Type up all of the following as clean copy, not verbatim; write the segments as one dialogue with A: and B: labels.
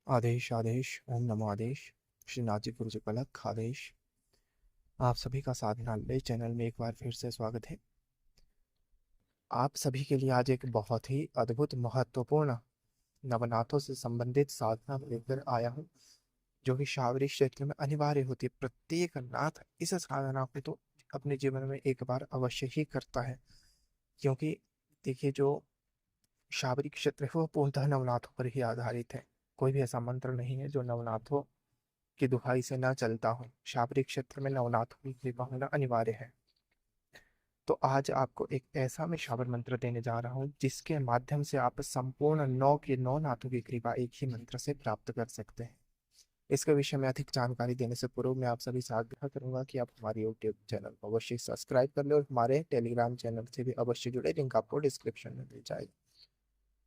A: आदेश आदेश ओम नमो आदेश। श्री नाथ जी गुरु जी पलक आदेश। आप सभी का साधना ले चैनल में एक बार फिर से स्वागत है। आप सभी के लिए आज एक बहुत ही अद्भुत महत्वपूर्ण नवनाथों से संबंधित साधना लेकर आया हूँ, जो कि शावरी क्षेत्र में अनिवार्य होती है। प्रत्येक नाथ इस साधना को तो अपने जीवन में एक बार अवश्य ही करता है, क्योंकि देखिए, जो शाबरी क्षेत्र है वो पूर्णतः नवनाथों पर ही आधारित है। कोई भी ऐसा मंत्र नहीं है जो नवनाथों की दुहाई से ना चलता हो। शाबरी क्षेत्र में नवनाथों की कृपा होना अनिवार्य है। तो आज आपको एक ऐसा मैं शाबर मंत्र देने जा रहा हूँ जिसके माध्यम से आप संपूर्ण 9 के 9 नाथों की कृपा एक ही मंत्र से प्राप्त कर सकते हैं। इसके विषय में अधिक जानकारी देने से पूर्व मैं आप सभी से आग्रह करूंगा कि आप हमारे यूट्यूब चैनल को अवश्य सब्सक्राइब कर ले और हमारे टेलीग्राम चैनल से भी अवश्य जुड़े। लिंक आपको डिस्क्रिप्शन में मिल जाएगा।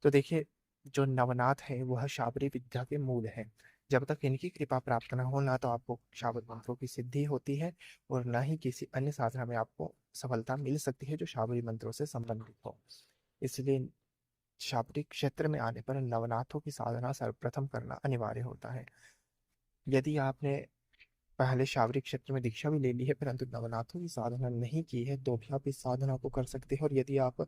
A: तो देखिए, जो नवनाथ है वह शाबरी विद्या के मूल है। जब तक इनकी कृपा प्राप्त न हो, ना तो आपको शाबर मंत्रों की सिद्धि होती है और न ही किसी अन्य साधना में आपको सफलता मिल सकती है जो शाबरी मंत्रों से संबंधित हो। इसलिए शाबरी क्षेत्र में आने पर नवनाथों की साधना सर्वप्रथम करना अनिवार्य होता है। यदि आपने पहले शाबरी क्षेत्र में दीक्षा भी ले ली है परंतु नवनाथों की साधना नहीं की है, तो भी आप इस साधना को कर सकते हैं। और यदि आप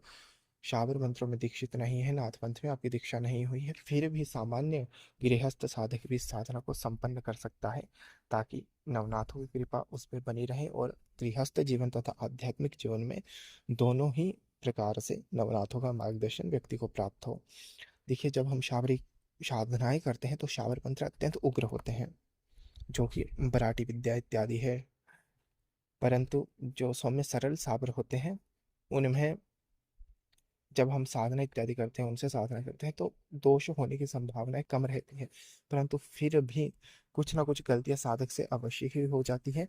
A: शाबर मंत्रों में दीक्षित नहीं है, नाथ मंत्र में आपकी दीक्षा नहीं हुई है, फिर भी सामान्य गृहस्थ साधक भी इस साधना को संपन्न कर सकता है, ताकि नवनाथों की कृपा उस पर बनी रहे और गृहस्थ जीवन तथा आध्यात्मिक जीवन में दोनों ही प्रकार से नवनाथों का मार्गदर्शन व्यक्ति को प्राप्त हो। देखिए, जब हम शाबरी साधनाएं करते हैं तो शाबर मंत्र अत्यंत उग्र होते हैं, जो कि बराटी विद्या इत्यादि है। परंतु जो सौम्य सरल साबर होते हैं, उनमें जब हम साधना इत्यादि करते हैं, उनसे साधना करते हैं, तो दोष होने की संभावनाएं कम रहती है। परंतु फिर भी कुछ ना कुछ गलतियां साधक से अवश्य ही हो जाती है,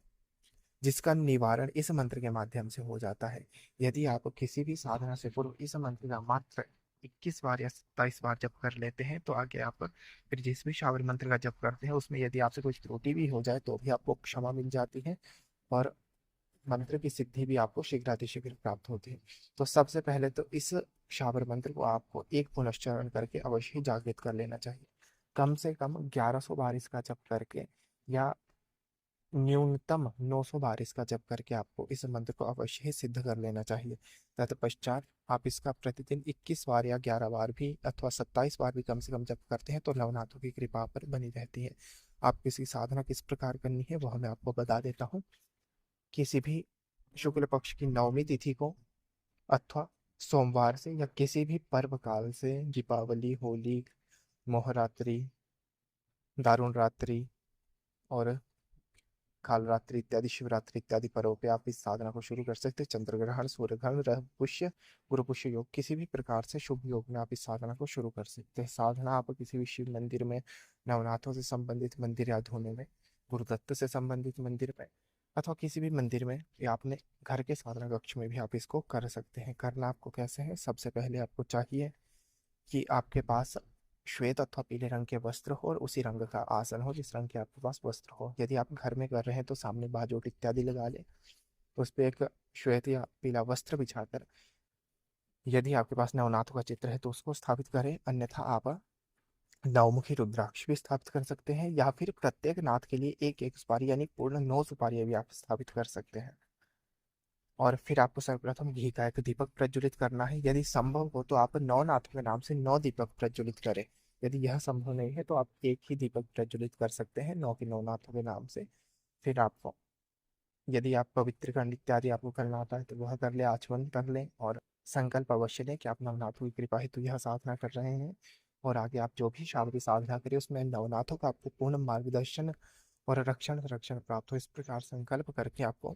A: जिसका निवारण इस मंत्र के माध्यम से हो जाता है। यदि आप किसी भी साधना से पूर्व इस मंत्र का मात्र 21 बार या 27 बार जप कर लेते हैं, तो आगे आप फिर जिस भी शावर मंत्र का जप करते हैं उसमें यदि आपसे कुछ त्रुटि भी हो जाए तो भी आपको क्षमा मिल जाती है और मंत्र की सिद्धि भी आपको शीघ्रातिशीघ्र प्राप्त होती है। तो सबसे पहले तो इस शाबर मंत्र को आपको एक पुनश्चरण करके अवश्य ही जागृत कर लेना चाहिए। कम से कम 1100 बार इसका जप करके या न्यूनतम 900 बार इसका जप करके आपको इस मंत्र को अवश्य ही सिद्ध कर लेना चाहिए। तत्पश्चात आप इसका प्रतिदिन 21 बार या 11 बार भी अथवा 27 बार भी कम से कम जप करते हैं तो नवनाथों की कृपा पर बनी रहती है। आप किसी साधना किस प्रकार करनी है वह मैं आपको बता देता हूँ। किसी भी शुक्ल पक्ष की नवमी तिथि को अथवा सोमवार से या किसी भी पर्व काल से, दीपावली, होली, मोहरात्रि, दारुण रात्रि और कालरात्रि इत्यादि, शिवरात्रि इत्यादि पर्वों पे आप इस साधना को शुरू कर सकते हैं। चंद्र ग्रहण, सूर्य ग्रहण, रह पुष्य, गुरु पुष्य योग, किसी भी प्रकार से शुभ योग में आप इस साधना को शुरू कर सकते हैं। साधना आप किसी भी शिव मंदिर में, नवनाथों से संबंधित मंदिर या धुने में, गुरुदत्त से संबंधित मंदिर में अथवा किसी भी मंदिर में या अपने घर के साधना कक्ष में भी आप इसको कर सकते हैं। करना आपको कैसे है? सबसे पहले आपको चाहिए कि आपके पास श्वेत अथवा पीले रंग के वस्त्र हो और उसी रंग का आसन हो जिस रंग के आपके पास वस्त्र हो। यदि आप घर में कर रहे हैं तो सामने बाजोट इत्यादि लगा ले, उस पर एक श्वेत या पीला वस्त्र बिछाकर यदि आपके पास नवनाथों का चित्र है तो उसको स्थापित करें। अन्यथा आप नवमुखी रुद्राक्ष भी स्थापित कर सकते हैं या फिर प्रत्येक नाथ के लिए एक एक सुपारी यानी पूर्ण 9 सुपारियां भी आप स्थापित कर सकते हैं। और फिर आपको सर्वप्रथम घी का एक दीपक प्रज्वलित करना है। यदि संभव हो तो आप 9 नाथों के नाम से 9 दीपक प्रज्वलित करें। यदि यह संभव नहीं है तो आप एक ही दीपक प्रज्वलित कर सकते हैं 9 के 9 नाथों के नाम से। फिर आपको, यदि आप पवित्र खंड इत्यादि आपको करना आता है तो वह कर ले, आचमन कर लें और संकल्प अवश्य लें कि आप नवनाथों की कृपा हेतु यह साधना कर रहे हैं। और आगे आप जो भी शाबरी साधना करें उसमें नवनाथों का आपको पूर्ण मार्गदर्शन और रक्षण संरक्षण प्राप्त हो, इस प्रकार संकल्प करके आपको,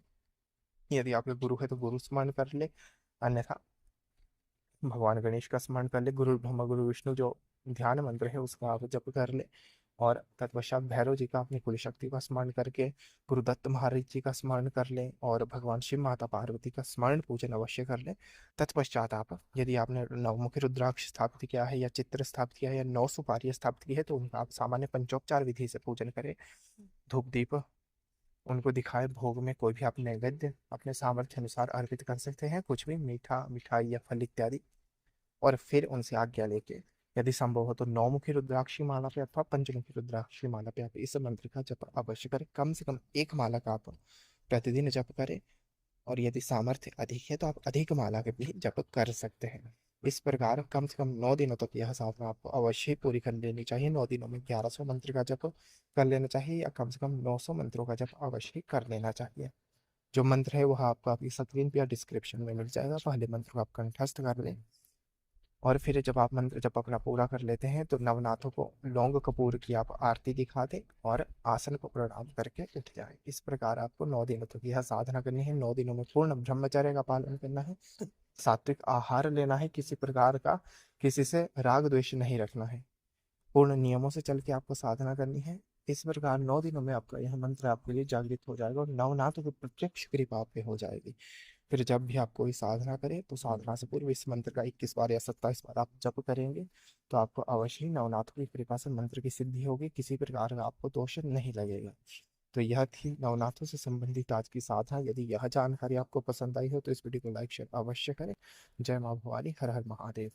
A: यदि आपके गुरु है तो गुरु स्मरण कर ले, अन्यथा भगवान गणेश का स्मरण कर ले। गुरु ब्रह्मा गुरु विष्णु जो ध्यान मंत्र है उसका आप जप कर ले। और तत्पश्चात भैरव जी का अपनी कुल शक्ति का स्मरण करके गुरुदत्त महाराज जी का स्मरण कर ले और भगवान शिव माता पार्वती का स्मरण पूजन अवश्य कर ले। तत्पश्चात आप, यदि आपने नवमुखी रुद्राक्ष स्थापित किया है या चित्र स्थापित किया है या 9 सुपारी स्थापित की है तो उनका आप सामान्य पंचोपचार विधि से पूजन करें। धूप दीप उनको दिखाए, भोग में कोई भी आप नैवेद्य अपने सामर्थ्य अनुसार अर्पित कर सकते हैं, कुछ भी मीठा, मिठाई या फल इत्यादि। और फिर उनसे आज्ञा लेके यदि संभव हो तो 9 मुखी रुद्राक्षी माला पे अथवा पंचमुखी रुद्राक्षी माला पे आप इस मंत्र का जप अवश्य करें। कम से कम एक माला का आप प्रतिदिन जप करें, और यदि सामर्थ्य अधिक है तो आप अधिक माला के भी जप कर सकते हैं। इस प्रकार कम से कम 9 दिनों तक यह साधना आपको अवश्य ही पूरी कर लेनी चाहिए। 9 दिनों में 1100 मंत्र का जप कर लेना चाहिए, या कम से कम 900 मंत्रों का जप अवश्य ही कर लेना चाहिए। जो मंत्र है वह आपको आपकी स्क्रीन पे या डिस्क्रिप्शन में मिल जाएगा। पहले मंत्र को आप कंठस्थ कर लें, और फिर जब आप मंत्र जप अपना पूरा कर लेते हैं तो नवनाथों को लौंग कपूर की आप आरती दिखा दें और आसन को प्रणाम करके उठ जाए। इस प्रकार आपको 9 दिनों तक यह साधना करनी है। 9 दिनों में पूर्ण ब्रह्मचर्य का पालन करना है, सात्विक आहार लेना है, किसी प्रकार का किसी से राग द्वेष नहीं रखना है, पूर्ण नियमों से चल के आपको साधना करनी है। इस प्रकार 9 दिनों में आपका यह मंत्र आपके लिए जागृत हो जाएगा, और नवनाथों की प्रत्यक्ष कृपा आप पे हो जाएगी। फिर जब भी आप कोई साधना करें तो साधना से पूर्व इस मंत्र का 21 बार या 27 बार आप जप करेंगे, तो आपको अवश्य ही नवनाथों की कृपा से मंत्र की सिद्धि होगी, किसी प्रकार का आपको दोष नहीं लगेगा। तो यह थी नवनाथों से संबंधित आज की साधना। यदि यह जानकारी आपको पसंद आई हो तो इस वीडियो को लाइक शेयर अवश्य करें। जय माँ भवानी, हर हर महादेव।